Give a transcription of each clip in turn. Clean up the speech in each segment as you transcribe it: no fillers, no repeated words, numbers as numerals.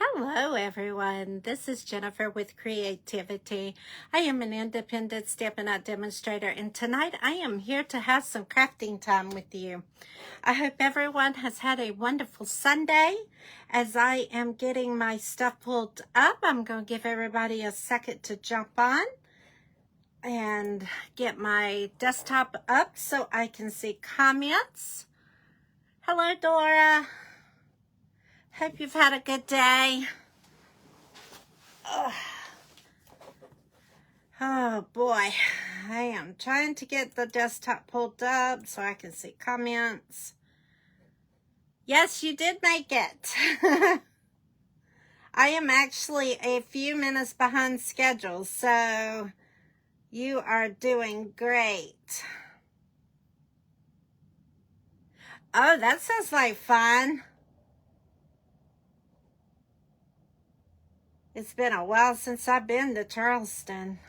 Hello, everyone. This is Jennifer with Creativity. I am an independent Stampin' Up! Demonstrator, and tonight I am here to have some crafting time with you. I hope everyone has had a wonderful Sunday. As I am getting my stuff pulled up, I'm going to give everybody a second to jump on and get my desktop up so I can see comments. Hello, Dora. Hope you've had a good day. Oh boy, I am trying to get the desktop pulled up so I can see comments. Yes, you did make it. I am actually a few minutes behind schedule, so you are doing great. Oh, that sounds like fun. It's been a while since I've been to Charleston.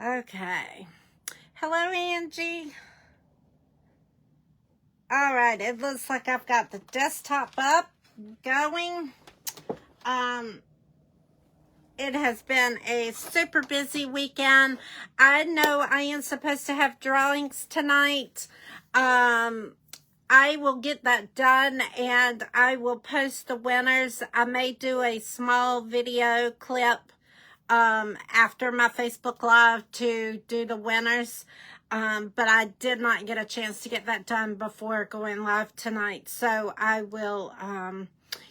Okay. Hello, Angie. All right, it looks like I've got the desktop up, going. It has been a super busy weekend. I know I am supposed to have drawings tonight. I will get that done and I will post the winners. I may do a small video clip after my Facebook Live to do the winners. But I did not get a chance to get that done before going live tonight. So I will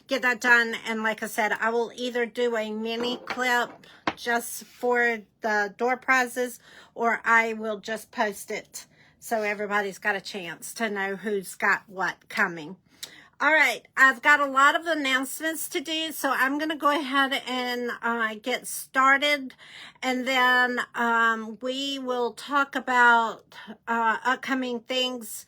get that done. And like I said, I will either do a mini clip just for the door prizes, or I will just post it so everybody's got a chance to know who's got what coming. All right, I've got a lot of announcements to do, so I'm going to go ahead and get started, and then we will talk about upcoming things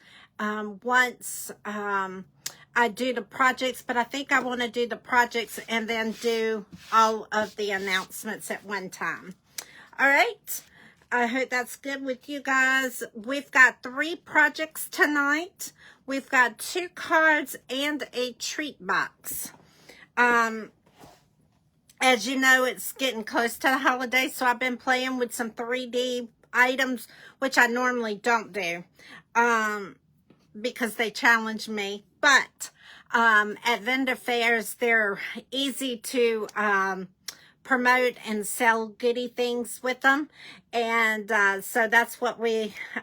once I do the projects, but I think I want to do the projects and then do all of the announcements at one time. All right. I hope that's good with you guys. We've got 3 projects tonight. We've got 2 cards and a treat box. As you know, it's getting close to the holidays, so I've been playing with some 3D items, which I normally don't do, because they challenge me. But at vendor fairs, they're easy to promote and sell goodie things with them, and so that's what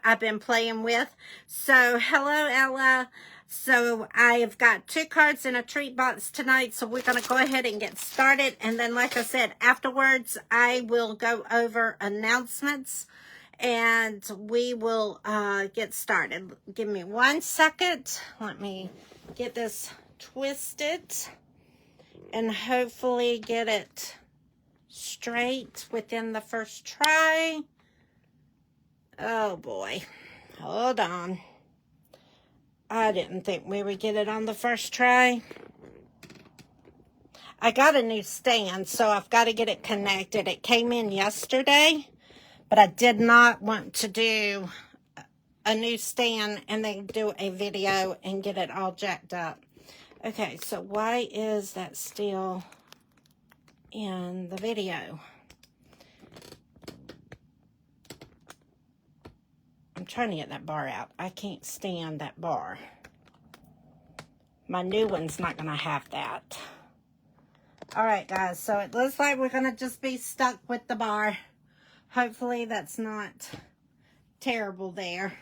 I've been playing with. So hello, Ella. So I've got 2 cards in a treat box tonight, so we're going to go ahead and get started, and then like I said, afterwards I will go over announcements and we will get started. Give me 1 second. Let me get this twisted and hopefully get it straight within the first try. Oh boy, hold on. I didn't think we would get it on the first try. I got a new stand, so I've got to get it connected. It came in yesterday, but I did not want to do a new stand and then do a video and get it all jacked up. Okay, so why is that still in the video? I'm trying to get that bar out. I can't stand that bar. My new one's not going to have that. All right, guys, so it looks like we're going to just be stuck with the bar. Hopefully that's not terrible there.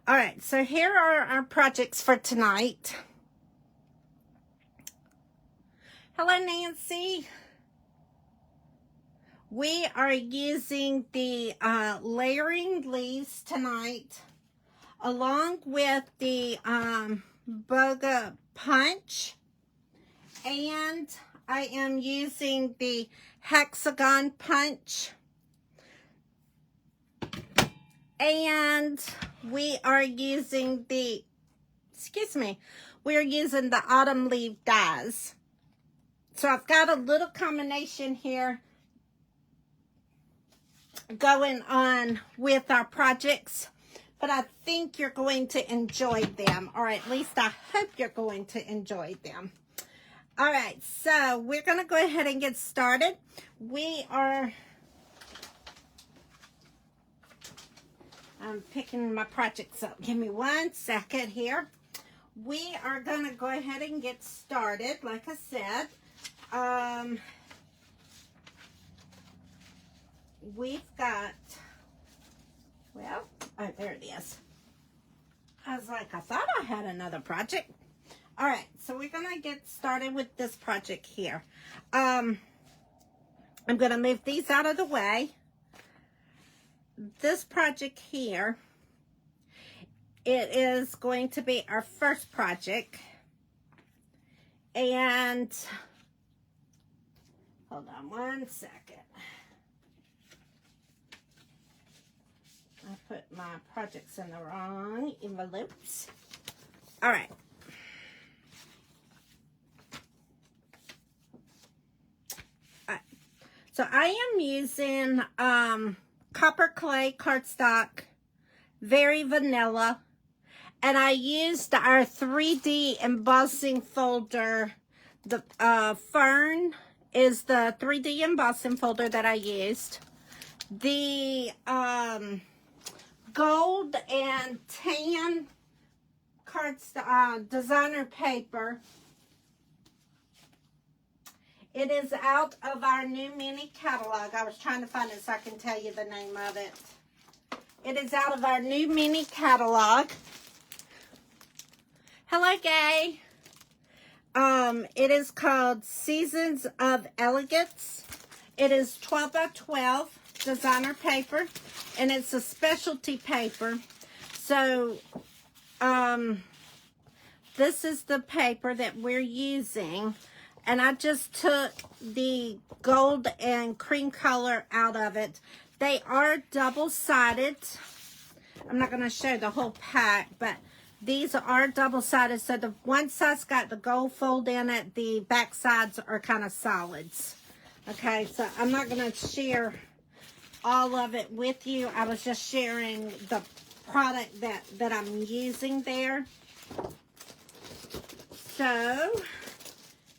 All right, so here are our projects for tonight. Hello, Nancy. We are using the layering leaves tonight, along with the Boga Punch, and I am using the Hexagon Punch, and we are using the, we're using the Autumn Leaf dies. So I've got a little combination here going on with our projects, but I think you're going to enjoy them, or at least I hope you're going to enjoy them. All right, so we're going to go ahead and get started. I'm picking my projects up. Give me 1 second here. We are going to go ahead and get started, like I said. We've got, well, oh, there it is. I was like, I thought I had another project. All right, so we're going to get started with this project here. I'm going to move these out of the way. This project here, it is going to be our first project. And, hold on 1 second. I put my projects in the wrong envelopes. All right. So I am using copper clay cardstock, very vanilla, and I used our 3D embossing folder. The Fern is the 3D embossing folder that I used. The gold and tan cardstock designer paper. It is out of our new mini catalog. I was trying to find it so I can tell you the name of it. It is out of our new mini catalog. Hello, Gay. It is called Seasons of Elegance. It is 12 by 12 designer paper, and it's a specialty paper. So, this is the paper that we're using. And I just took the gold and cream color out of it. They are double-sided. I'm not going to show the whole pack, but these are double-sided. So the one side's got the gold fold in it. The back sides are kind of solids. Okay, so I'm not going to share all of it with you. I was just sharing the product that I'm using there. So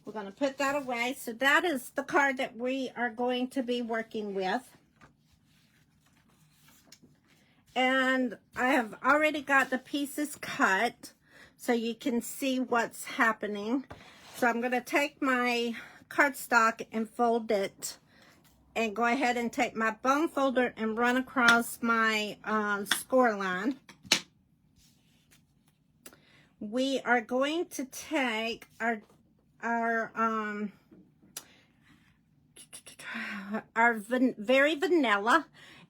we're going to put that away. So that is the card that we are going to be working with. And I have already got the pieces cut so you can see what's happening. So I'm going to take my cardstock and fold it and go ahead and take my bone folder and run across my score line. We are going to take our very vanilla,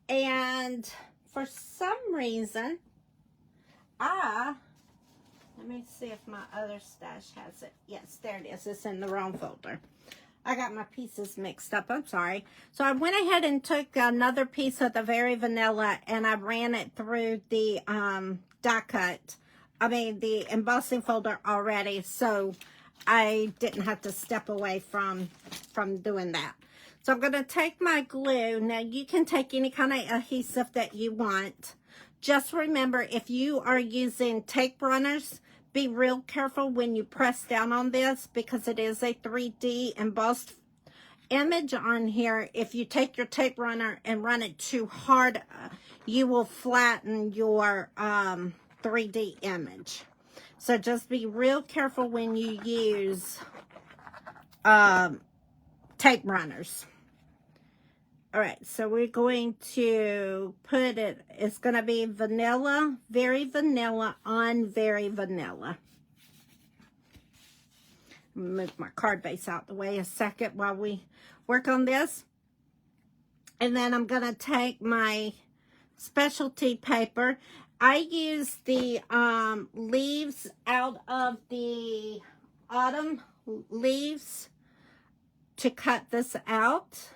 and for some reason, let me see if my other stash has it. Yes, there it is. It's in the wrong folder. I got my pieces mixed up. I'm sorry. So I went ahead and took another piece of the very vanilla and I ran it through the the embossing folder already. So I didn't have to step away from doing that. So I'm going to take my glue. Now you can take any kind of adhesive that you want. Just remember, if you are using tape runners, be real careful when you press down on this because it is a 3D embossed image on here. If you take your tape runner and run it too hard, you will flatten your 3D image. So just be real careful when you use tape runners. All right, so we're going to put it, it's going to be vanilla, very vanilla on very vanilla. Move my card base out the way a second while we work on this. And then I'm going to take my specialty paper. I use the leaves out of the autumn leaves to cut this out.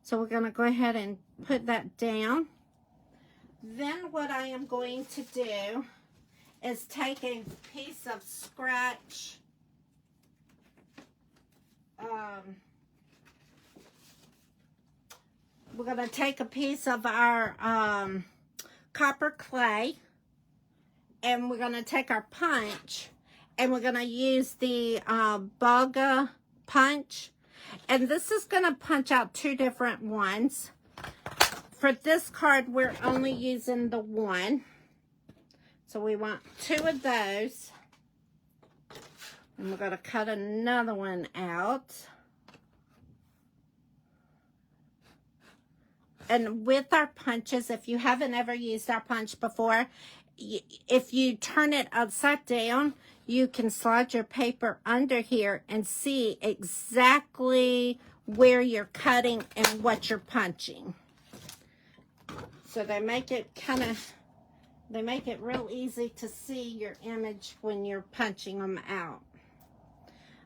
So we're going to go ahead and put that down. Then what I am going to do is take a piece of scratch we're going to take a piece of our copper clay, and we're going to take our punch, and we're going to use the Baga punch, and this is going to punch out 2 different ones. For this card, we're only using the 1, so we want 2 of those, and we're going to cut another one out. And with our punches, if you haven't ever used our punch before, if you turn it upside down, you can slide your paper under here and see exactly where you're cutting and what you're punching. So they make it real easy to see your image when you're punching them out.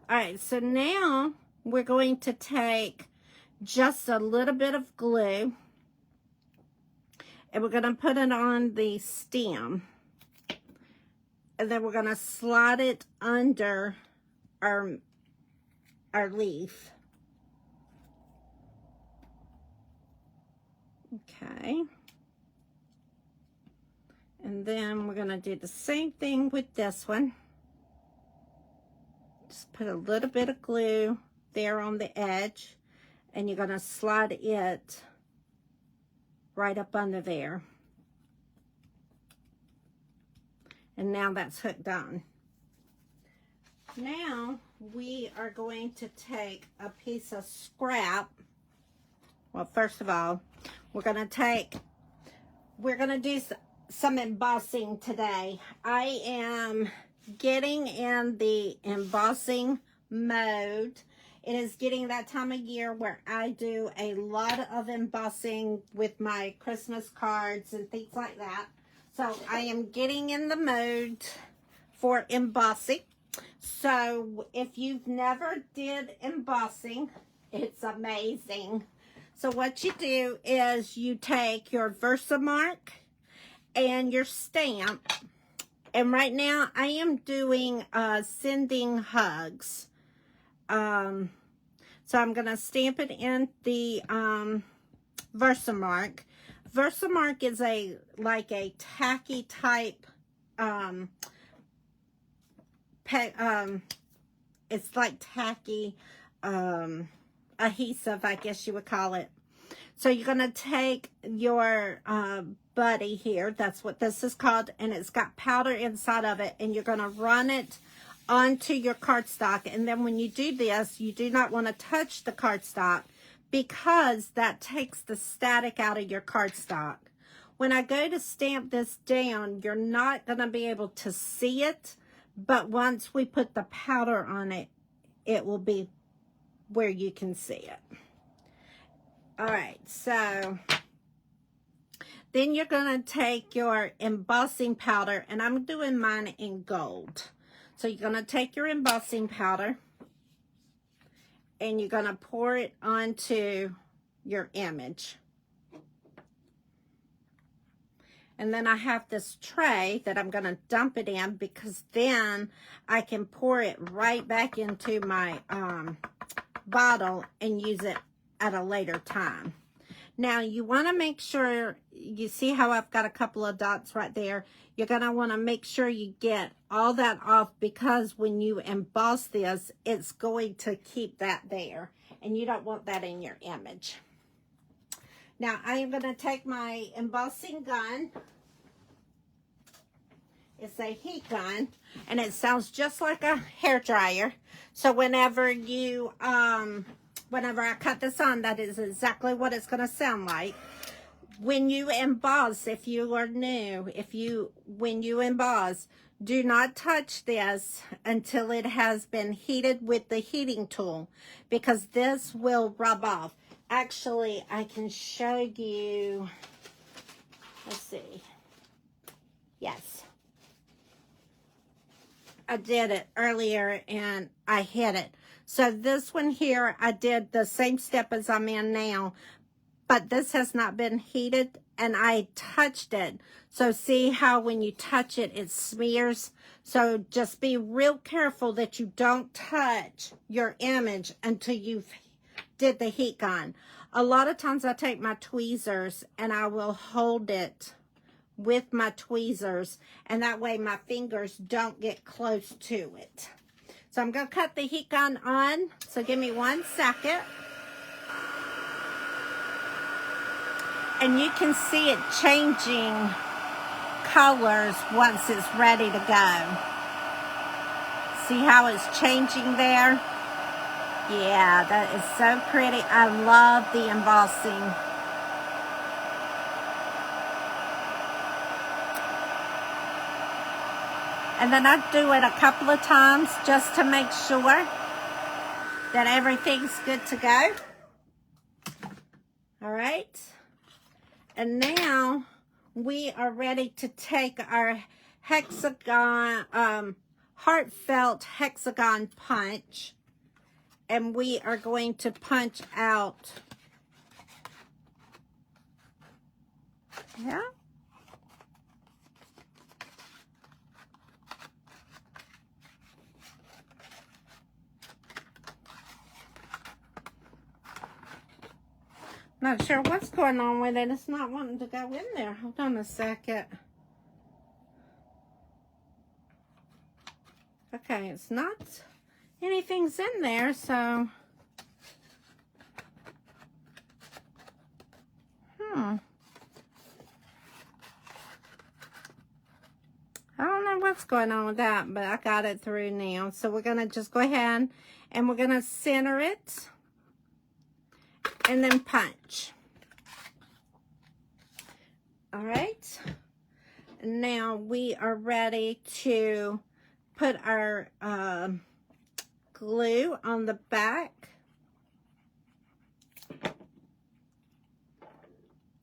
All right, so now we're going to take just a little bit of glue, and we're going to put it on the stem, and then we're going to slide it under our leaf. Okay. And then we're going to do the same thing with this one. Just put a little bit of glue there on the edge, and you're going to slide it right up under there. And now that's hooked on. Now we are going to take a piece of scrap. Well, first of all, we're going to do some embossing today. I am getting in the embossing mode. It is getting that time of year where I do a lot of embossing with my Christmas cards and things like that. So I am getting in the mode for embossing. So if you've never did embossing, it's amazing. So what you do is you take your Versamark and your stamp. And right now I am doing sending hugs. So I'm going to stamp it in the Versamark. Versamark is like a tacky type, it's like tacky adhesive, I guess you would call it. So you're going to take your buddy here, that's what this is called, and it's got powder inside of it, and you're going to run it onto your cardstock. And then when you do this, you do not want to touch the cardstock because that takes the static out of your cardstock. When I go to stamp this down, you're not going to be able to see it, but once we put the powder on it, it will be where you can see it. All right, so then you're going to take your embossing powder, and I'm doing mine in gold. So you're going to take your embossing powder, and you're going to pour it onto your image. And then I have this tray that I'm going to dump it in, because then I can pour it right back into my bottle and use it at a later time. Now you want to make sure, you see how I've got a couple of dots right there? You're going to want to make sure you get all that off, because when you emboss this, it's going to keep that there, and you don't want that in your image. Now I am going to take my embossing gun. It's a heat gun, and it sounds just like a hair dryer. So whenever you whenever I cut this on, that is exactly what it's going to sound like. When you emboss, if you are new, when you emboss, do not touch this until it has been heated with the heating tool, because this will rub off. Actually, I can show you. Let's see. Yes. I did it earlier and I hit it. So this one here, I did the same step as I'm in now, but this has not been heated, and I touched it. So see how when you touch it, it smears? So just be real careful that you don't touch your image until you've did the heat gun. A lot of times I take my tweezers and I will hold it with my tweezers, and that way my fingers don't get close to it. So I'm going to cut the heat gun on, so give me 1 second. And you can see it changing colors once it's ready to go. See how it's changing there? Yeah, that is so pretty. I love the embossing. And then I do it a couple of times just to make sure that everything's good to go. All right. And now we are ready to take our hexagon, heartfelt hexagon punch, and we are going to punch out. Yeah. Not sure what's going on with it. It's not wanting to go in there. Hold on a second. Okay, it's not. Anything's in there, so. I don't know what's going on with that, but I got it through now. So we're going to just go ahead and we're going to center it. And then punch. All right. Now we are ready to put our glue on the back.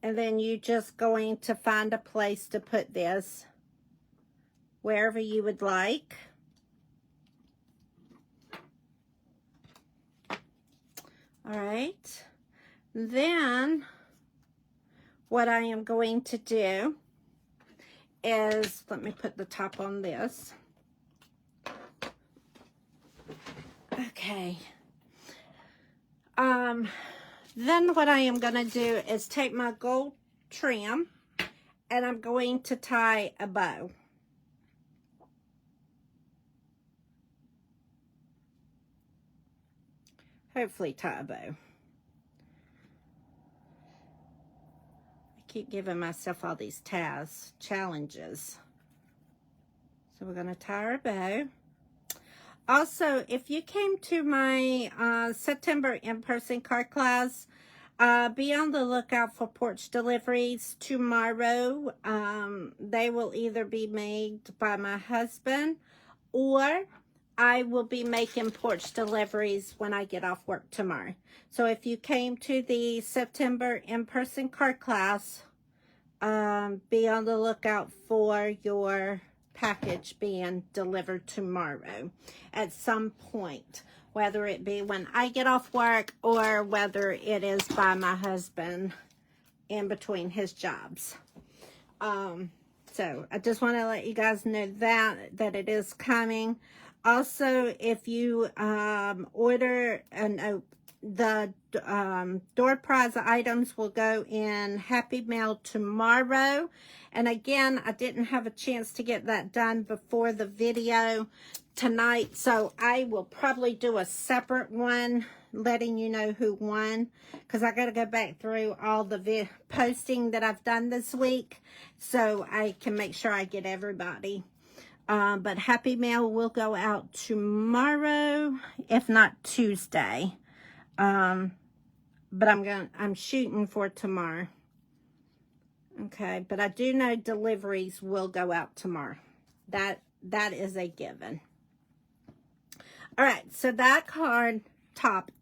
And then you're just going to find a place to put this wherever you would like. All right. Then what I am going to do is, let me put the top on this. Okay. Then what I am going to do is take my gold trim and I'm going to tie a bow. Hopefully tie a bow. Keep giving myself all these tasks, challenges. So we're going to tie our bow. Also, if you came to my September in-person card class, be on the lookout for porch deliveries tomorrow. They will either be made by my husband or I will be making porch deliveries when I get off work tomorrow. So if you came to the September in-person card class, be on the lookout for your package being delivered tomorrow at some point, whether it be when I get off work or whether it is by my husband in between his jobs. So I just want to let you guys know that it is coming. Also, if you order the door prize items will go in Happy Mail tomorrow. And again, I didn't have a chance to get that done before the video tonight, so I will probably do a separate one letting you know who won, because I got to go back through all the posting that I've done this week so I can make sure I get everybody. But Happy Mail will go out tomorrow, if not Tuesday. But I'm shooting for tomorrow. Okay, but I do know deliveries will go out tomorrow. That is a given. All right, so that card top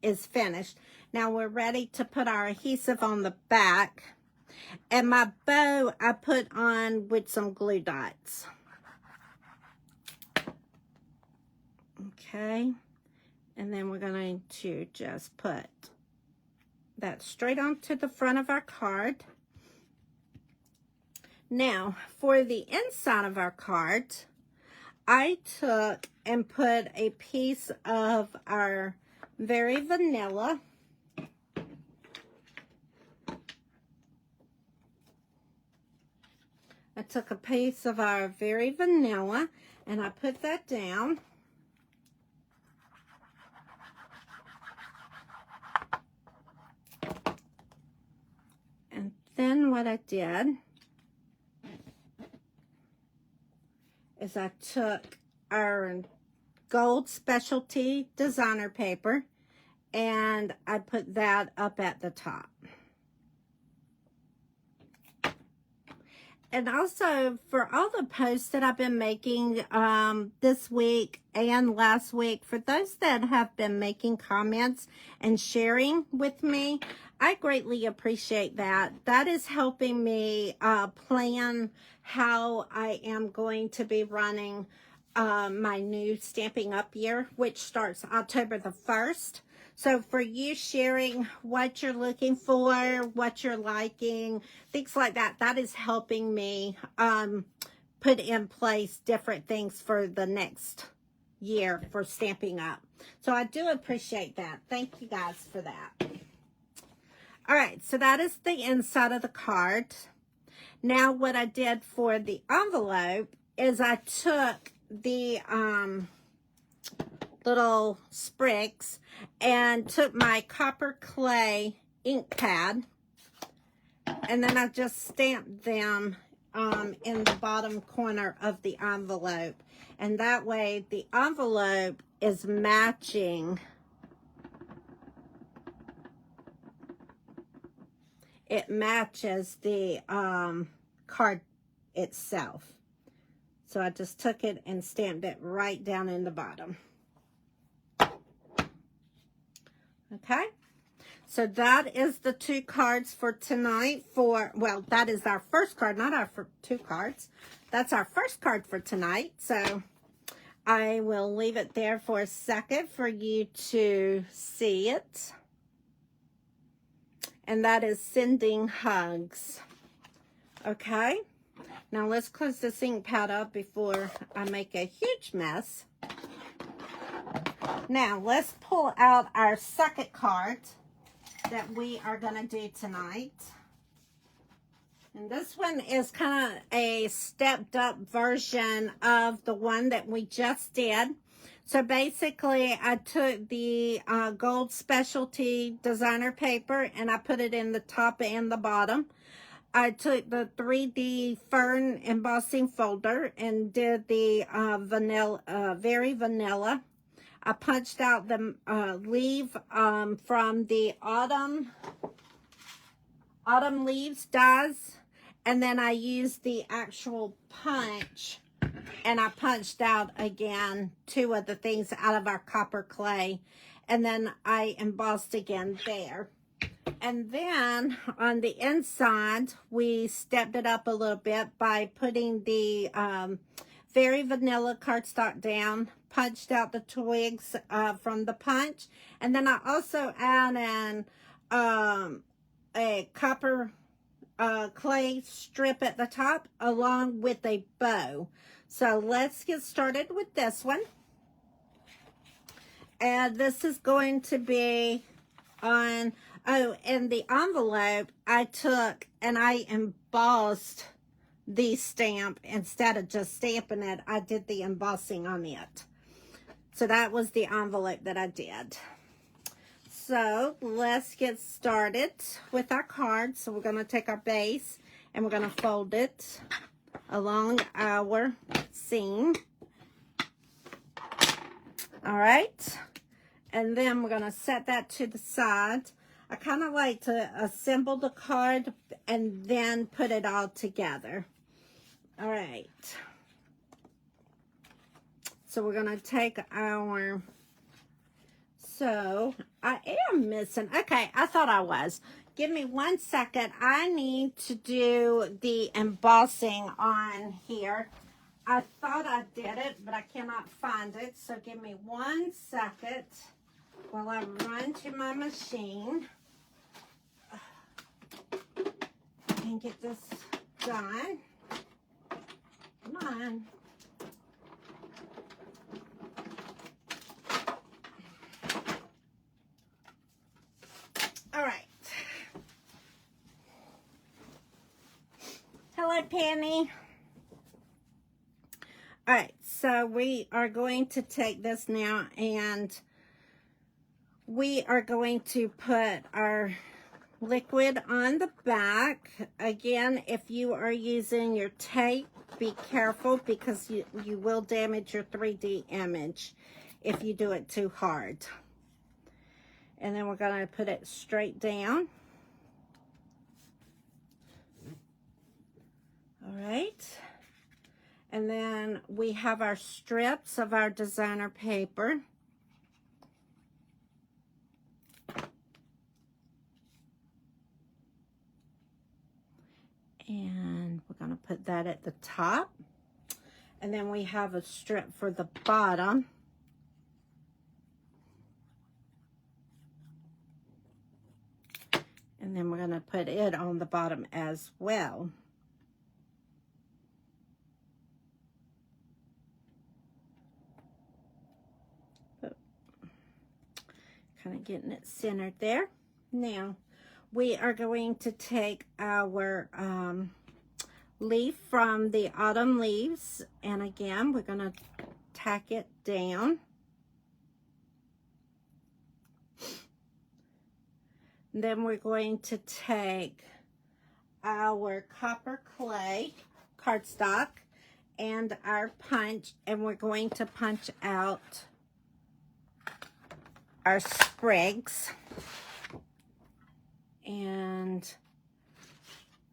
is finished. Now we're ready to put our adhesive on the back. And my bow I put on with some glue dots. Okay, and then we're going to just put that straight onto the front of our card. Now, for the inside of our card, I took and put a piece of our Very Vanilla. I took a piece of our Very Vanilla and I put that down. And then what I did is I took our Gold Specialty Designer Paper and I put that up at the top. And also, for all the posts that I've been making this week and last week, for those that have been making comments and sharing with me, I greatly appreciate that. That is helping me plan how I am going to be running my new Stampin' Up! Year, which starts October the 1st. So for you sharing what you're looking for, what you're liking, things like that, that is helping me put in place different things for the next year for Stampin' Up! So I do appreciate that. Thank you guys for that. All right, so that is the inside of the card. Now what I did for the envelope is I took the little sprigs and took my copper clay ink pad, and then I just stamped them in the bottom corner of the envelope, and that way the envelope is matching. It matches the card itself. So I just took it and stamped it right down in the bottom. Okay, so that is the 2 cards for tonight for, well, that is our first card, not our 2 cards. That's our first card for tonight. So I will leave it there for a second for you to see it. And that is Sending Hugs. Okay, now let's close this ink pad up before I make a huge mess. Now, let's pull out our second card that we are going to do tonight. And this one is kind of a stepped up version of the one that we just did. So basically, I took the Gold Specialty Designer Paper and I put it in the top and the bottom. I took the 3D Fern embossing folder and did the Very Vanilla. I punched out the leaf from the autumn leaves dies, and then I used the actual punch, and I punched out again 2 of the things out of our copper clay, and then I embossed again there. And then on the inside, we stepped it up a little bit by putting the Very Vanilla cardstock down, punched out the twigs from the punch, and then I also added a copper clay strip at the top along with a bow. So let's get started with this one. And this is going to be on, oh, and the envelope I took and I embossed the stamp. Instead of just stamping it, I did the embossing on it. So that was the envelope that I did. So let's get started with our card. So we're going to take our base and we're going to fold it along our seam. All right. And then we're going to set that to the side. I kind of like to assemble the card and then put it all together. All right. So we're going to take our, so I am missing, okay, I thought I was. Give me 1 second. I need to do the embossing on here. I thought I did it, but I cannot find it. So give me 1 second while I run to my machine and get this done. Come on. All right. Hello, Penny. So we are going to take this now and we are going to put our liquid on the back. Again, if you are using your tape, be careful because you will damage your 3D image if you do it too hard. And then we're going to put it straight down. All right. And then we have our strips of our designer paper. And we're going to put that at the top. And then we have a strip for the bottom. And then we're going to put it on the bottom as well. Kind of getting it centered there. Now, we are going to take our leaf from the autumn leaves. And again, we're going to tack it down. Then we're going to take our copper clay cardstock and our punch, and we're going to punch out our sprigs. And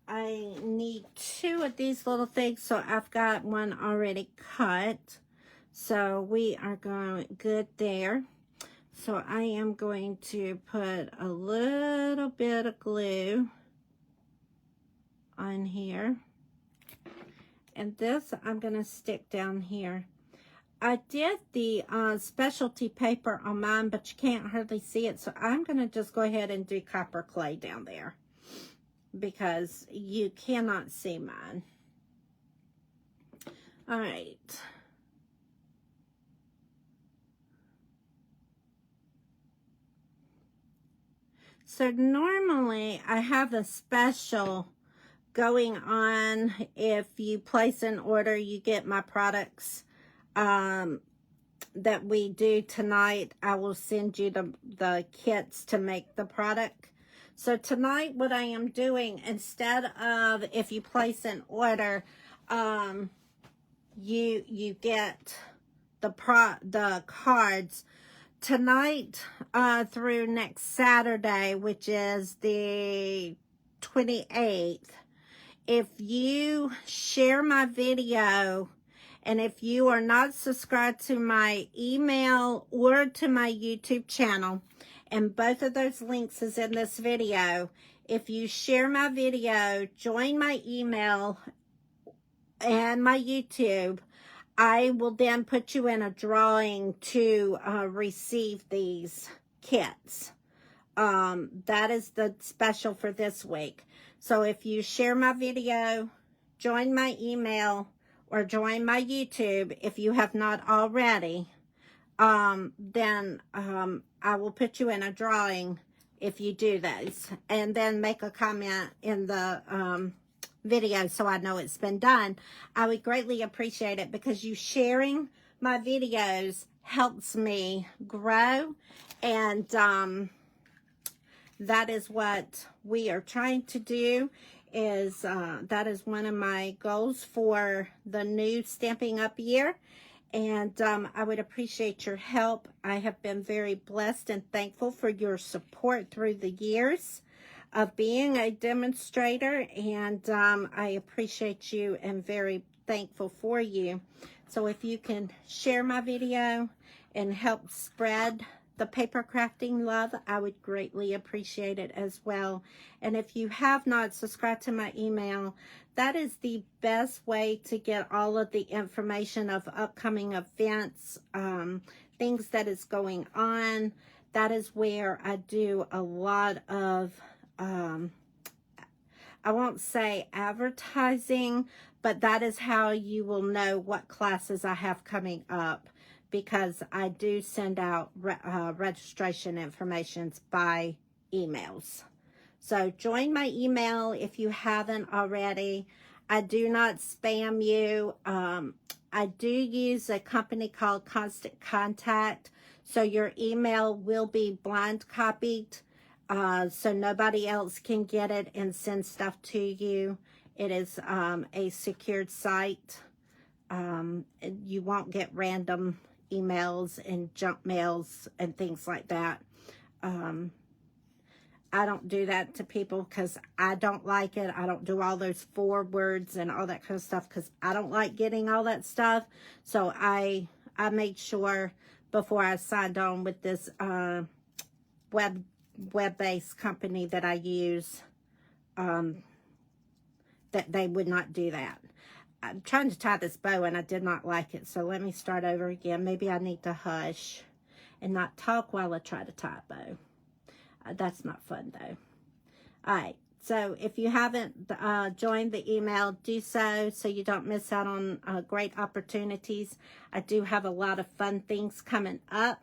I need 2 of these little things, so I've got one already cut. So we are going good there. So I am going to put a little bit of glue on here. And this I'm going to stick down here. I did the specialty paper on mine, but you can't hardly see it. So I'm going to just go ahead and do copper clay down there because you cannot see mine. All right. So normally I have a special going on. If you place an order, you get my products that we do tonight. I will send you the kits to make the product. So tonight what I am doing, instead of if you place an order, you get the cards. Tonight through next Saturday, which is the 28th, if you share my video and if you are not subscribed to my email or to my YouTube channel, and both of those links is in this video, if you share my video, join my email and my YouTube, I will then put you in a drawing to receive these kits. That is the special for this week. So if you share my video, join my email, or join my YouTube, if you have not already, then I will put you in a drawing if you do those. And then make a comment in the video so I know it's been done. I would greatly appreciate it because you sharing my videos helps me grow, and that is what we are trying to do. Is that is one of my goals for the new Stampin' Up! Year, and I would appreciate your help. I have been very blessed and thankful for your support through the years of being a demonstrator, and I appreciate you and very thankful for you. So if you can share my video and help spread the paper crafting love, I would greatly appreciate it as well. And if you have not subscribed to my email, that is the best way to get all of the information of upcoming events, things that is going on. That is where I do a lot of I won't say advertising, but that is how you will know what classes I have coming up, because I do send out registration informations by emails. So join my email if you haven't already. I do not spam you. I do use a company called Constant Contact, so your email will be blind copied, so nobody else can get it and send stuff to you. It is a secured site. You won't get random emails and junk mails and things like that. I don't do that to people because I don't like it. I don't do all those forwards and all that kind of stuff because I don't like getting all that stuff. So I made sure before I signed on with this web-based company that I use that they would not do that. I'm trying to tie this bow and I did not like it. So let me start over again. Maybe I need to hush and not talk while I try to tie a bow. That's not fun though. All right, so if you haven't joined the email, do so you don't miss out on great opportunities. I do have a lot of fun things coming up.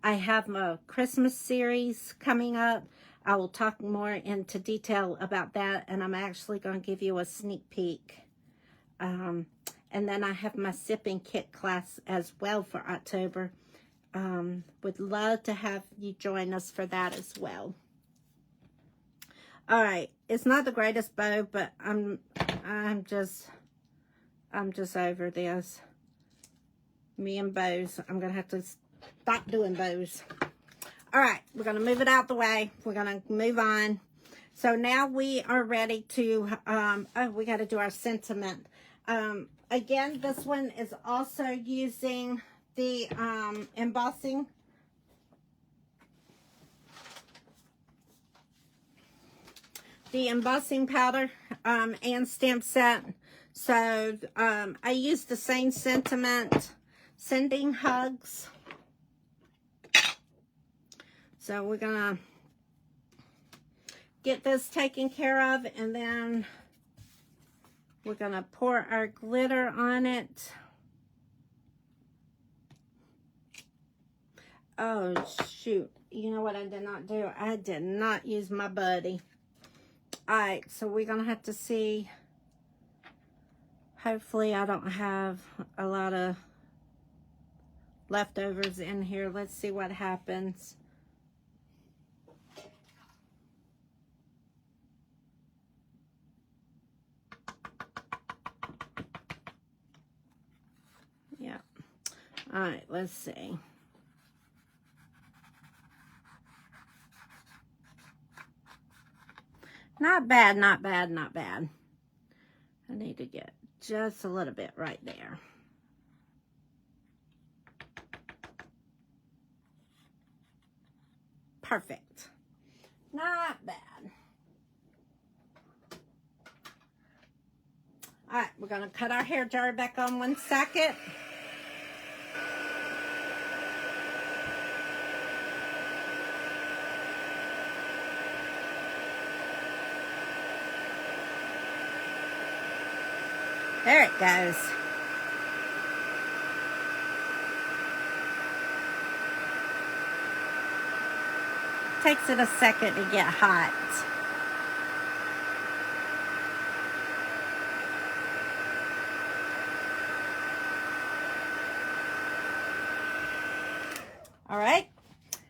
I have my Christmas series coming up. I will talk more into detail about that, and I'm actually going to give you a sneak peek. And then I have my sipping kit class as well for October. Would love to have you join us for that as well. All right, it's not the greatest bow, but I'm just over this. Me and bows. I'm gonna have to stop doing bows. All right, we're gonna move it out the way. We're gonna move on. So now we are ready to. We got to do our sentiment. Again, this one is also using the embossing. The embossing powder and stamp set. So I used the same sentiment, sending hugs. So we're gonna get this taken care of, and then we're gonna pour our glitter on it. Oh, shoot. You know what I did not do? I did not use my buddy. All right, so we're going to have to see. Hopefully, I don't have a lot of leftovers in here. Let's see what happens. Yeah. All right, let's see. Not bad, not bad, not bad. I need to get just a little bit right there. Perfect. Not bad. All right, we're going to cut our hair dryer back on 1 second. There it goes. Takes it a second to get hot. All right.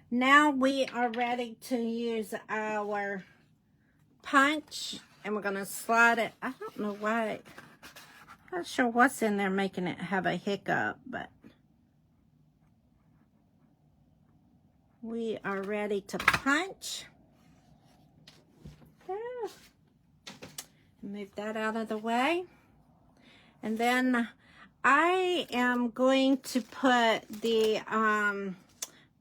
Now we are ready to use our punch, and we're going to slide it. I don't know why. Not sure what's in there making it have a hiccup, but we are ready to punch. Move that out of the way. And then I am going to put the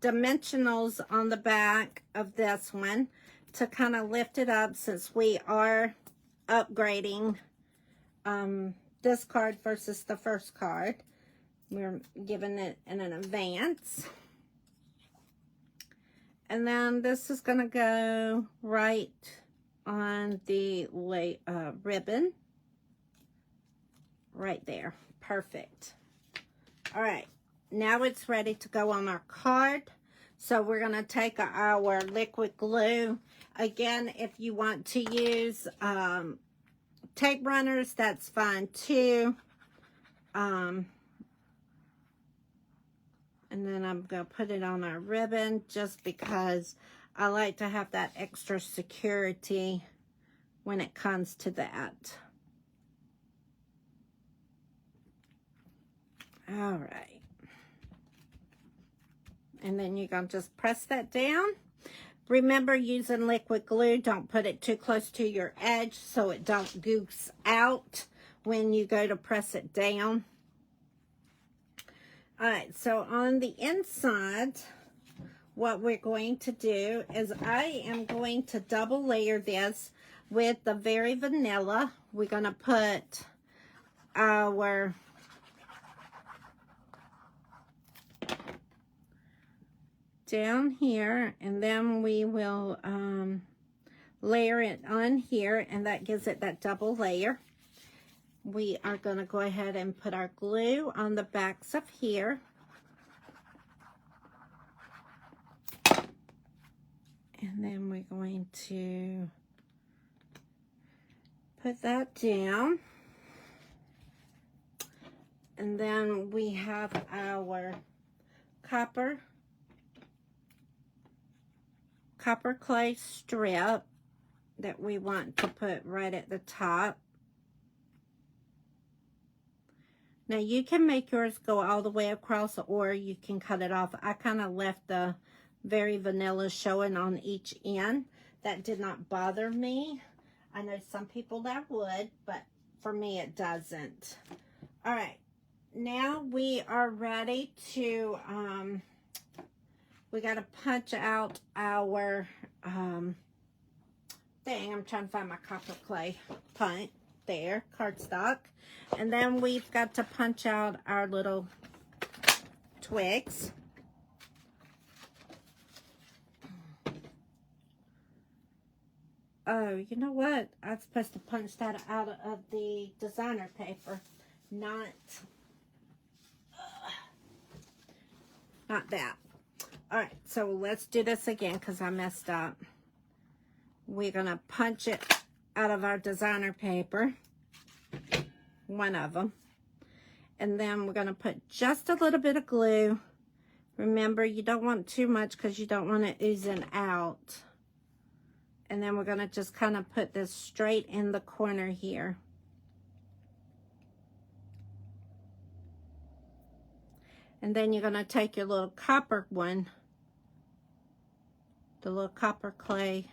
dimensionals on the back of this one to kind of lift it up, since we are upgrading this card versus the first card. We're giving it in an advance. And then this is going to go right on the ribbon. Right there. Perfect. All right. Now it's ready to go on our card. So we're going to take our liquid glue. Again, if you want to use tape runners, that's fine too. And then I'm going to put it on our ribbon just because I like to have that extra security when it comes to that. All right. And then you're going to just press that down. Remember, using liquid glue, don't put it too close to your edge so it don't goose out when you go to press it down. All right, so on the inside, what we're going to do is I am going to double layer this with the Very Vanilla. We're going to put our down here, and then we will layer it on here, and that gives it that double layer. We are going to go ahead and put our glue on the backs of here. And then we're going to put that down. And then we have our copper clay strip that we want to put right at the top. Now you can make yours go all the way across, or you can cut it off. I kind of left the Very Vanilla showing on each end. That did not bother me. I know some people that would, but for me it doesn't. All right, now we are ready to, we got to punch out our thing. I'm trying to find my copper clay punch. There, cardstock. And then we've got to punch out our little twigs. Oh, you know what? I'm supposed to punch that out of the designer paper, not that. All right, so let's do this again because I messed up. We're going to punch it out of our designer paper, one of them, and then we're going to put just a little bit of glue. Remember, you don't want too much because you don't want it oozing out. And then we're going to just kind of put this straight in the corner here. And then you're going to take your little copper one, the little copper clay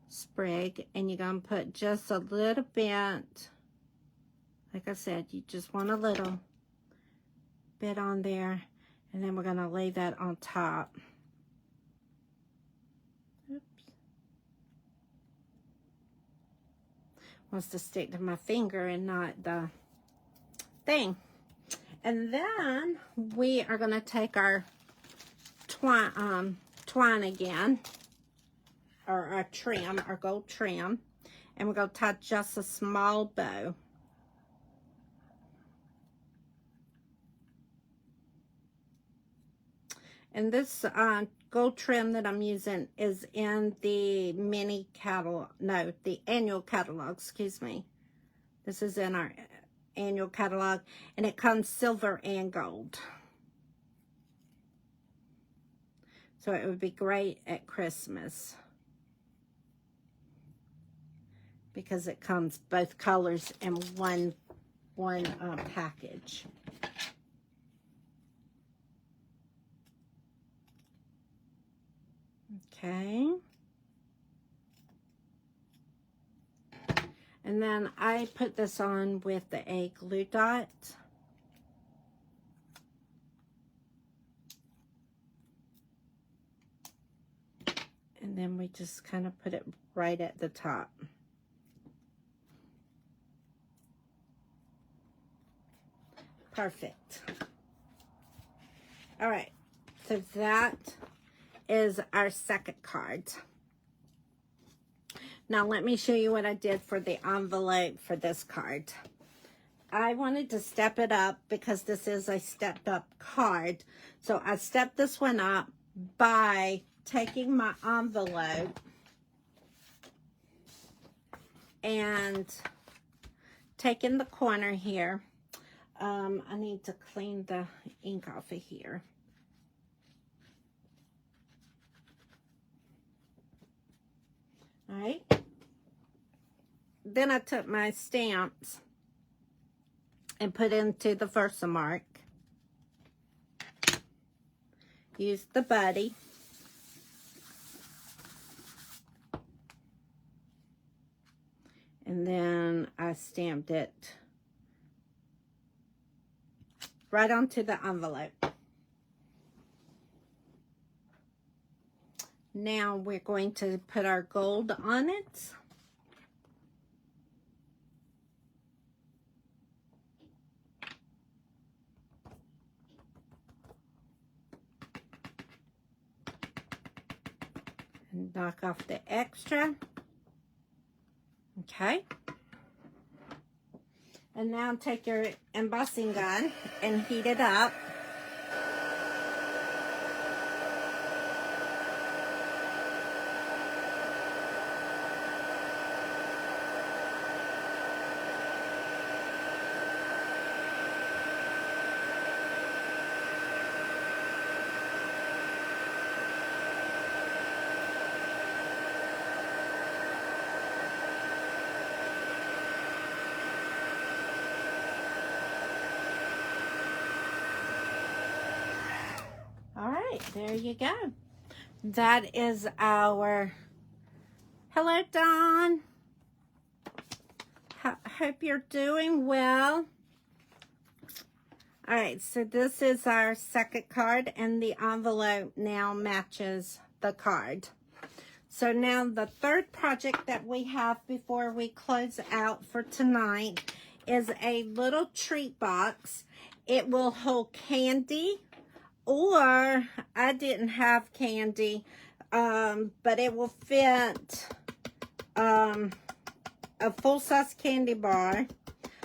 sprig, and you're going to put just a little bit, like I said, you just want a little bit on there, and then we're going to lay that on top. Oops. Wants to stick to my finger and not the thing. And then we are going to take our twine again, or our trim, our gold trim, and we're going to tie just a small bow. And this gold trim that I'm using is in the mini catalog, no, the annual catalog, excuse me. This is in our annual catalog, and it comes silver and gold. So it would be great at Christmas, because it comes both colors in one package. Okay. And then I put this on with a glue dot. And then we just kind of put it right at the top. Perfect. All right, so that is our second card. Now let me show you what I did for the envelope for this card. I wanted to step it up because this is a stepped up card. So I stepped this one up by taking my envelope and taking the corner here. I need to clean the ink off of here. All right. Then I took my stamps and put into the Versamark. Used the Buddy. And then I stamped it right onto the envelope. Now we're going to put our gold on it. And knock off the extra. Okay. And now take your embossing gun and heat it up. All right, there you go. That is our, hello Dawn. Hope you're doing well. All right, so this is our second card, and the envelope now matches the card. So now the third project that we have before we close out for tonight is a little treat box. It will hold candy, or I didn't have candy, but it will fit a full-size candy bar,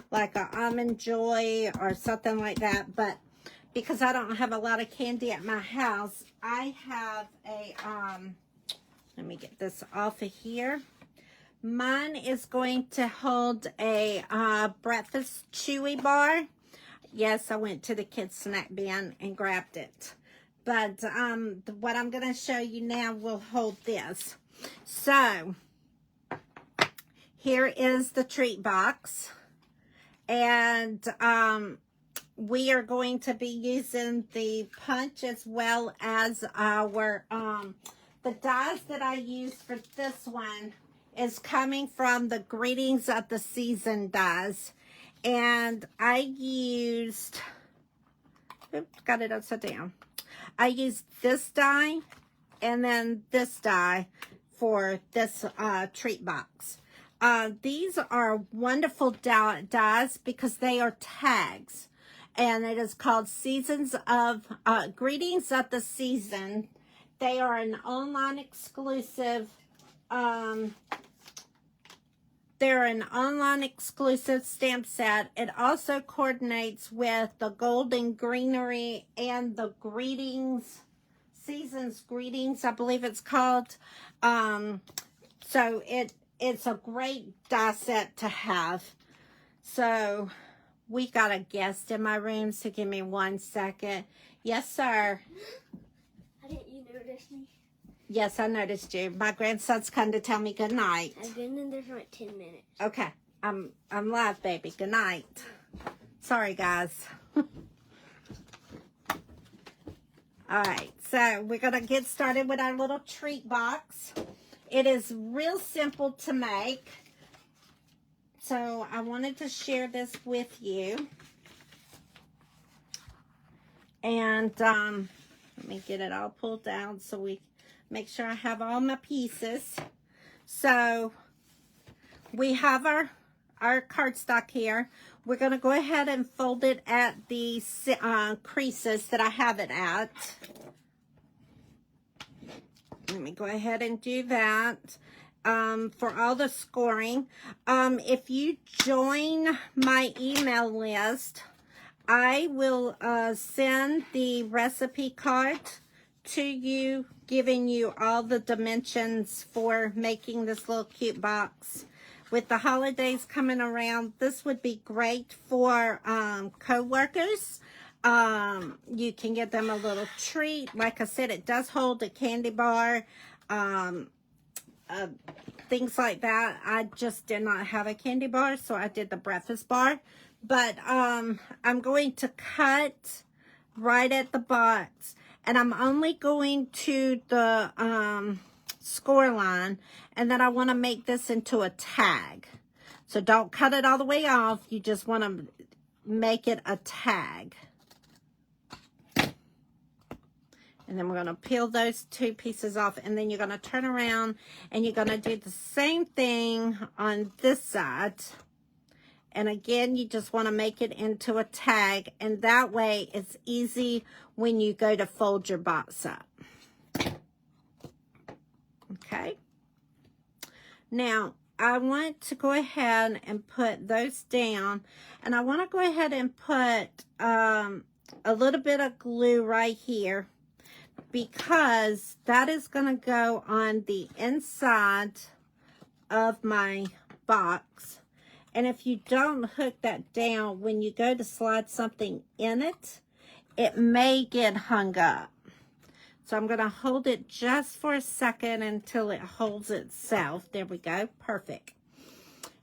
like an Almond Joy or something like that. But because I don't have a lot of candy at my house, I have a, let me get this off of here. Mine is going to hold a breakfast chewy bar. Yes, I went to the kids' snack bin and grabbed it. But what I'm going to show you now will hold this. So, here is the treat box. And we are going to be using the punch as well as our, the dies that I use for this one is coming from the Greetings of the Season dies. And I used, oops, got it upside down. I used this die and then this die for this treat box. These are wonderful dies because they are tags. And it is called Seasons of, Greetings of the Season. They are an online exclusive, they're an online exclusive stamp set. It also coordinates with the Golden Greenery and the Greetings, Seasons Greetings, I believe it's called. So it's a great die set to have. So we got a guest in my room, so give me 1 second. Yes, sir. How didn't you notice me? Yes, I noticed you. My grandson's come to tell me good night. I've been in there for like 10 minutes. Okay. I'm live, baby. Good night. Sorry, guys. All right. So we're going to get started with our little treat box. It is real simple to make. So I wanted to share this with you. And let me get it all pulled down so we make sure I have all my pieces. So we have our cardstock here. We're going to go ahead and fold it at the creases that I have it at. Let me go ahead and do that. For all the scoring. If you join my email list, I will send the recipe card to you, giving you all the dimensions for making this little cute box. with the holidays coming around, this would be great for co-workers. You can get them a little treat. Like I said, it does hold a candy bar, things like that. I just did not have a candy bar, so I did the breakfast bar. But I'm going to cut right at the box, and I'm only going to the score line, and then I want to make this into a tag. So don't cut it all the way off. You just want to make it a tag. And then we're going to peel those two pieces off, and then you're going to turn around and you're going to do the same thing on this side. And again, you just want to make it into a tag, and that way it's easy when you go to fold your box up. Okay. Now, I want to go ahead and put those down, and I want to go ahead and put a little bit of glue right here, because that is going to go on the inside of my box. And if you don't hook that down, when you go to slide something in it, it may get hung up. So I'm going to hold it just for a second until it holds itself. There we go. Perfect.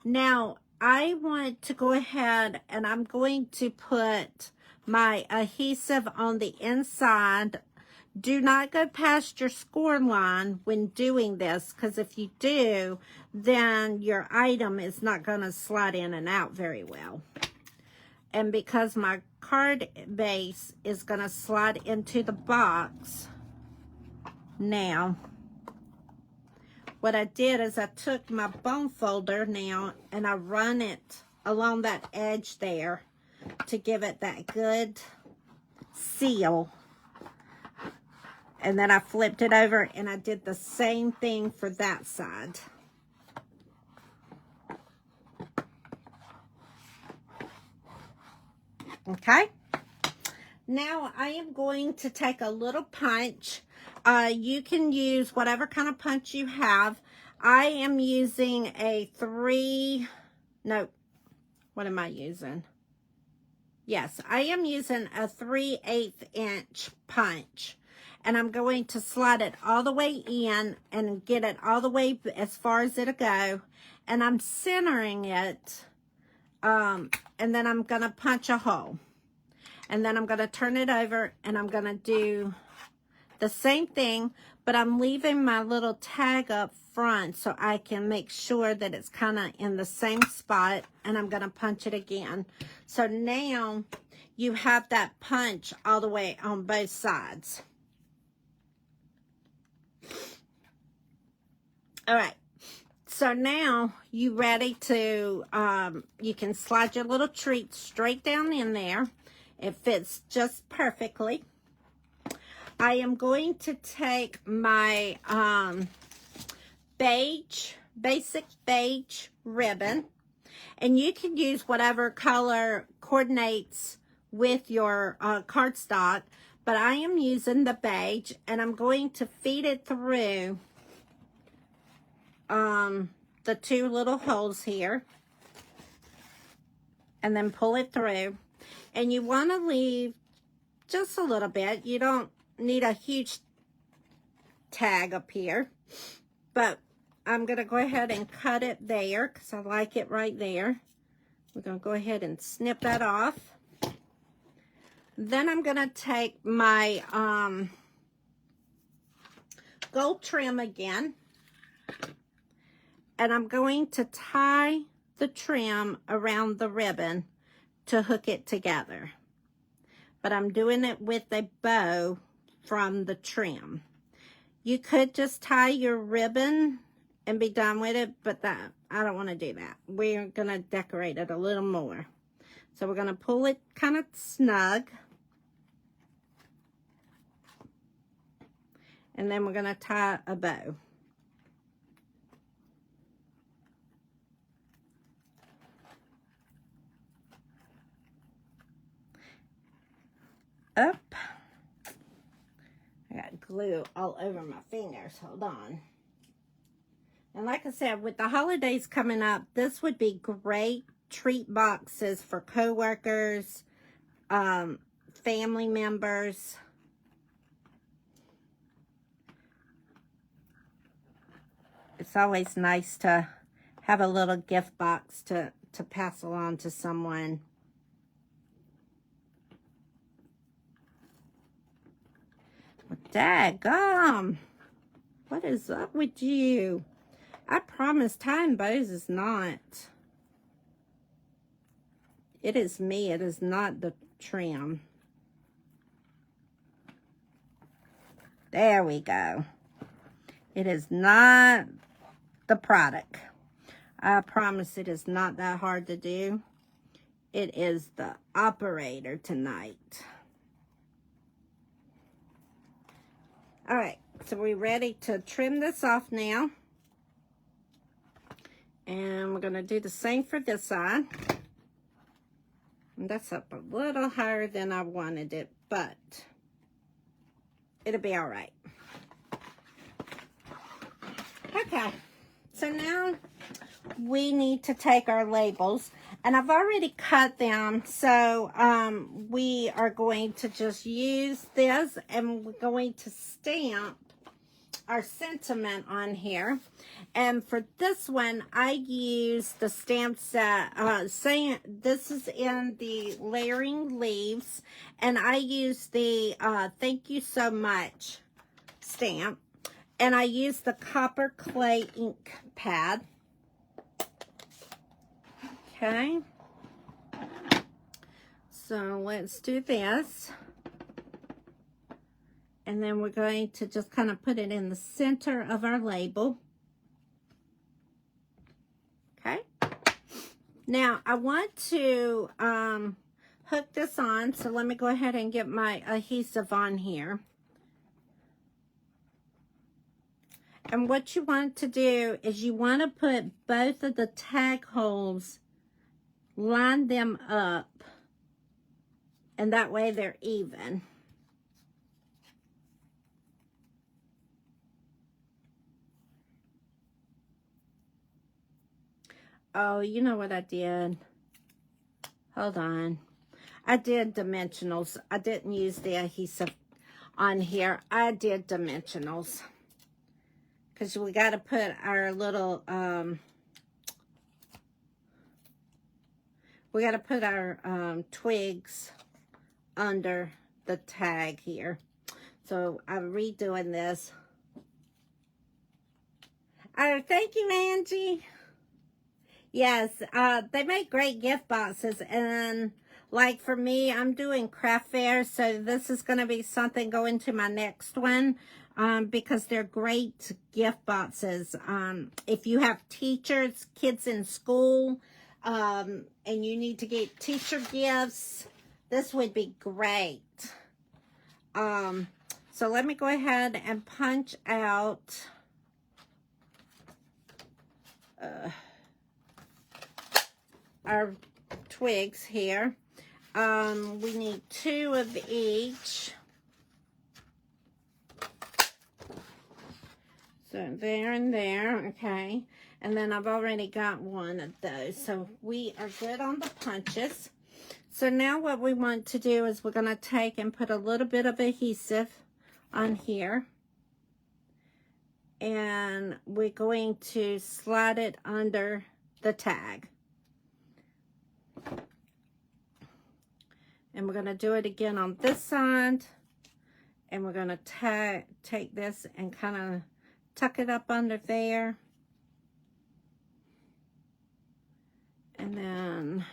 Now, I want to go ahead and I'm going to put my adhesive on the inside. Do not go past your score line when doing this, because if you do, then your item is not going to slide in and out very well. And because my card base is going to slide into the box, now, what I did is I took my bone folder now and I run it along that edge there to give it that good seal. And then I flipped it over and I did the same thing for that side. Okay. Now I am going to take a little punch. You can use whatever kind of punch you have. I am using a what am I using? Yes, I am using a 3/8 inch punch. And I'm going to slide it all the way in and get it all the way as far as it'll go. And I'm centering it. And then I'm going to punch a hole. And then I'm going to turn it over and I'm going to do the same thing. But I'm leaving my little tag up front so I can make sure that it's kind of in the same spot. And I'm going to punch it again. So now you have that punch all the way on both sides. All right, so now you ready to, you can slide your little treat straight down in there. It fits just perfectly. I am going to take my basic beige ribbon, and you can use whatever color coordinates with your cardstock, but I am using the beige, and I'm going to feed it through the two little holes here, and then pull it through. And you want to leave just a little bit. You don't need a huge tag up here, but I'm going to go ahead and cut it there because I like it right there. We're going to go ahead and snip that off. Then I'm going to take my gold trim again, and I'm going to tie the trim around the ribbon to hook it together. But I'm doing it with a bow from the trim. You could just tie your ribbon and be done with it, but I don't want to do that. We're going to decorate it a little more. So we're going to pull it kind of snug. And then we're going to tie a bow. Up. I got glue all over my fingers. Hold on. And like I said, with the holidays coming up, this would be great treat boxes for coworkers, family members. It's always nice to have a little gift box to pass along to someone. Well, daggum. What is up with you? I promise tying bows is not. It is me. It is not the trim. There we go. It is not the product. I promise it is not that hard to do. It is the operator tonight. All right, so we're ready to trim this off now. And we're going to do the same for this side. And that's up a little higher than I wanted it, but it'll be all right. Okay, so now we need to take our labels, and I've already cut them, so we are going to just use this, and we're going to stamp our sentiment on here. And for this one, I use the stamp set, this is in the Layering Leaves, and I use the Thank You So Much stamp, and I use the Copper Clay ink pad. Okay, so let's do this. And then we're going to just kind of put it in the center of our label. Okay. Now, I want to hook this on, so let me go ahead and get my adhesive on here. And what you want to do is you want to put both of the tag holes, line them up, and that way they're even. Oh, you know what I did? Hold on. I did dimensionals. I didn't use the adhesive on here. I did dimensionals. Because we got to put our little, we got to put our twigs under the tag here. So I'm redoing this. Oh, thank you, Angie. Yes, they make great gift boxes, and like for me, I'm doing craft fairs, so this is going to be something going to my next one, because they're great gift boxes. If you have teachers, kids in school, and you need to get teacher gifts, this would be great. So let me go ahead and punch out our twigs here. We need 2 of each. So there and there, okay. And then I've already got one of those. So we are good on the punches. So now what we want to do is we're going to take and put a little bit of adhesive on here. And we're going to slide it under the tag. And we're going to do it again on this side. And we're going to take this and kind of tuck it up under there. And then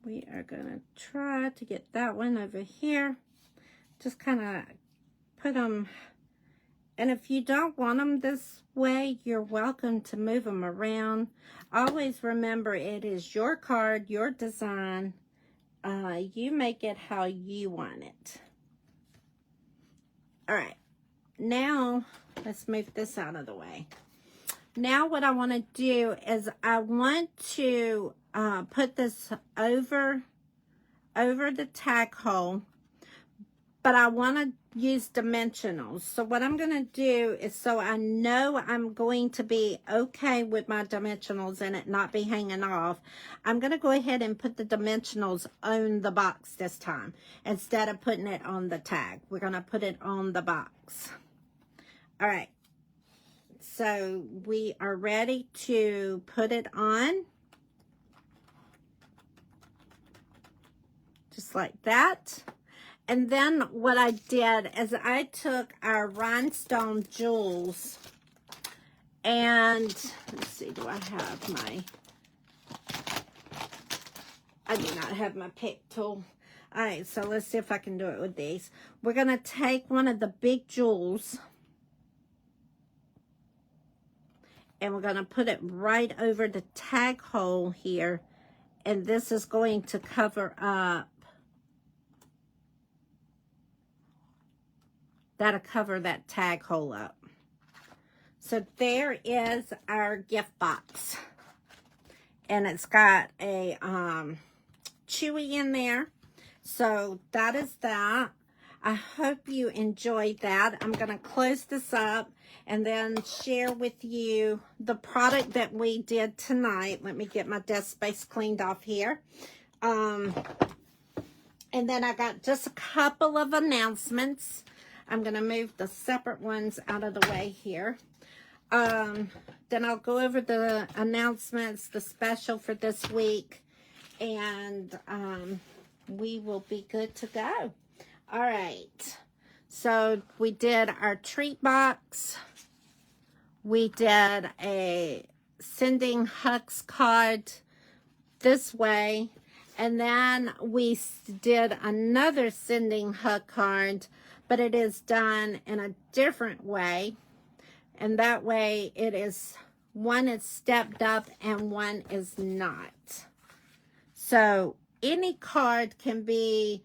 we are going to try to get that one over here. Just kind of put them. And if you don't want them this way, you're welcome to move them around. Always remember, it is your card, your design. You make it how you want it. All right. Now, let's move this out of the way. Now what I want to do is I want to put this over the tag hole. but I want to use dimensionals. So what I'm going to do is, so I know I'm going to be okay with my dimensionals and it not be hanging off, I'm going to go ahead and put the dimensionals on the box this time. Instead of putting it on the tag, we're going to put it on the box. All right. So we are ready to put it on. Just like that. And then what I did is I took our rhinestone jewels and, let's see, do I have my, I do not have my pick tool. All right, so let's see if I can do it with these. We're going to take one of the big jewels and we're going to put it right over the tag hole here. And this is going to cover up. That'll cover that tag hole up. So there is our gift box. And it's got a Chewy in there. So that is that. I hope you enjoyed that. I'm going to close this up and then share with you the product that we did tonight. Let me get my desk space cleaned off here. And then I got just a couple of announcements. I'm going to move the separate ones out of the way here. Then I'll go over the announcements, the special for this week, and we will be good to go. All right. So we did our treat box. We did a sending hugs card this way. And then we did another sending hug card, but it is done in a different way. And that way it is, one is stepped up and one is not. So any card can be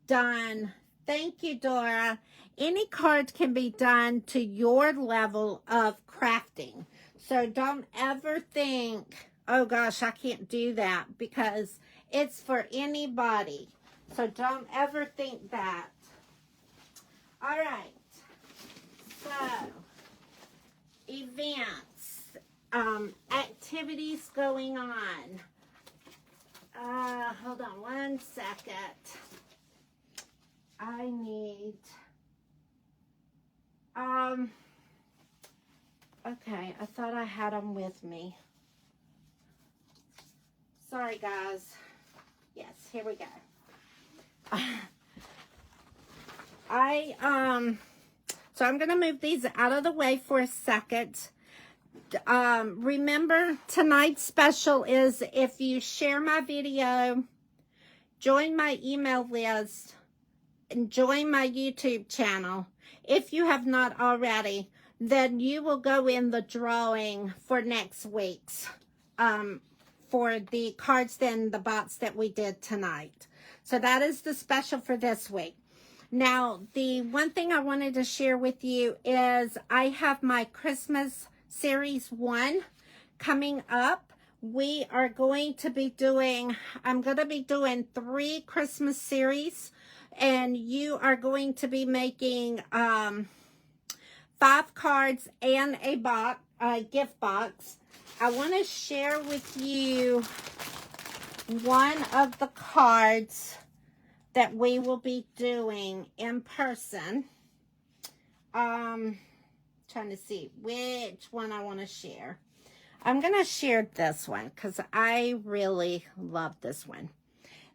done. Thank you, Dora. Any card can be done to your level of crafting. So don't ever think, oh gosh, I can't do that, because it's for anybody. So don't ever think that. All right. So, events, activities going on. Hold on one second. I need, okay, I thought I had them with me. Sorry, guys. Yes, here we go. So I'm going to move these out of the way for a second. Remember, tonight's special is if you share my video, join my email list, and join my YouTube channel. If you have not already, then you will go in the drawing for next week's, for the cards and the box that we did tonight. So that is the special for this week. Now, the one thing I wanted to share with you is I have my Christmas Series 1 coming up. We are going to be doing, I'm going to be doing 3 Christmas series, and you are going to be making 5 cards and a gift box. I want to share with you one of the cards that we will be doing in person. Trying to see which one I want to share. I'm going to share this one because I really love this one.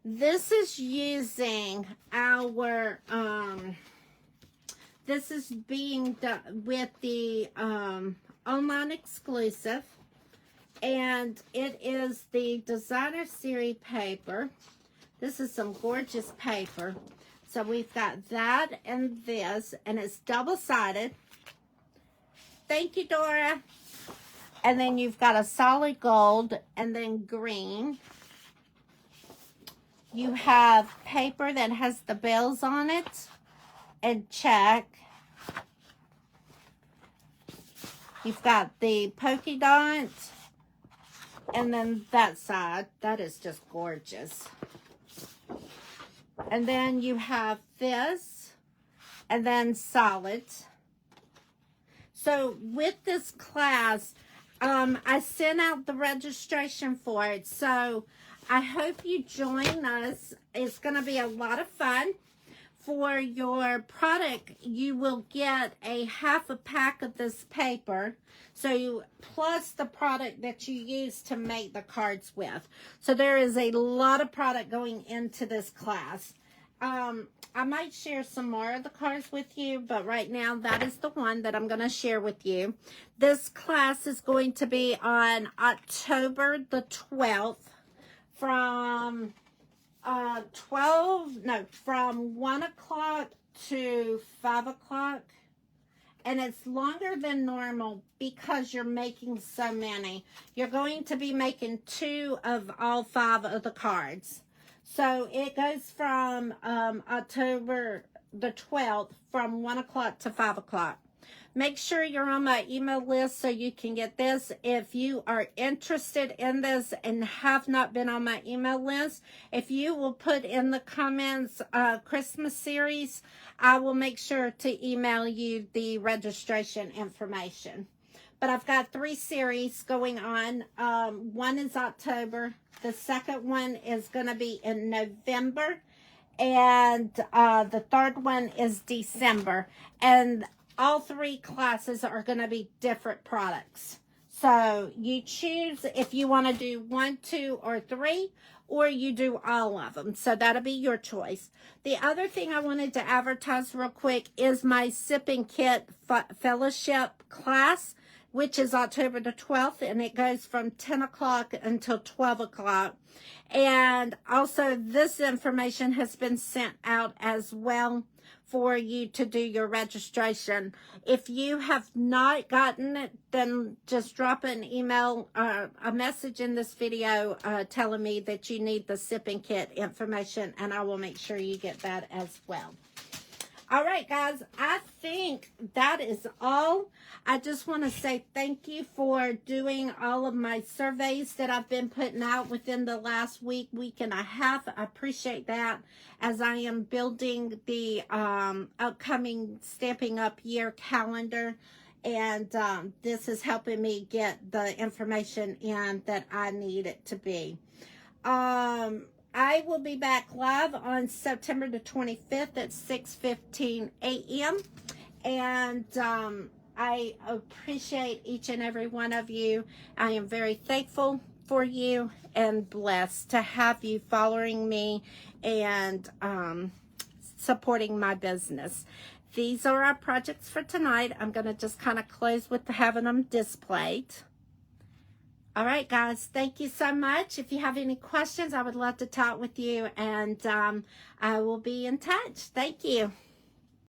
This is using our, this is being done with the online exclusive. And it is the Designer Series paper. This is some gorgeous paper. So we've got that and this, and it's double-sided. Thank you, Dora. And then you've got a solid gold and then green. You have paper that has the bells on it and check. You've got the polka dot. And then that side, that is just gorgeous. And then you have this. and then solids. So with this class, I sent out the registration for it. So I hope you join us. It's going to be a lot of fun. For your product, you will get a half a pack of this paper. So you, plus the product that you use to make the cards with. So there is a lot of product going into this class. I might share some more of the cards with you, but right now that is the one that I'm going to share with you. This class is going to be on October the 12th from from 1 o'clock to 5 o'clock. And it's longer than normal because you're making so many. You're going to be making 2 of all 5 of the cards. So it goes from October the 12th from 1 o'clock to 5 o'clock. Make sure you're on my email list so you can get this. If you are interested in this and have not been on my email list, if you will put in the comments Christmas series, I will make sure to email you the registration information. But I've got 3 series going on. One is October. The second one is going to be in November. And the third one is December. And all 3 classes are going to be different products. So you choose if you want to do 1, 2, or 3, or you do all of them. So that'll be your choice. The other thing I wanted to advertise real quick is my Sipping Kit Fellowship class, which is October the 12th, and it goes from 10 o'clock until 12 o'clock. And also this information has been sent out as well for you to do your registration. If you have not gotten it, then just drop an email or a message in this video telling me that you need the Sipping Kit information, and I will make sure you get that as well. All right, guys, I think that is all. I just want to say thank you for doing all of my surveys that I've been putting out within the last week and a half. I appreciate that as I am building the upcoming Stampin' Up! Year calendar. And this is helping me get the information in that I need it to be. I will be back live on September the 25th at 6:15 a.m. And I appreciate each and every one of you. I am very thankful for you and blessed to have you following me and supporting my business. These are our projects for tonight. I'm going to just kind of close with having them displayed. All right, guys, thank you so much. If you have any questions, I would love to talk with you, and I will be in touch. Thank you.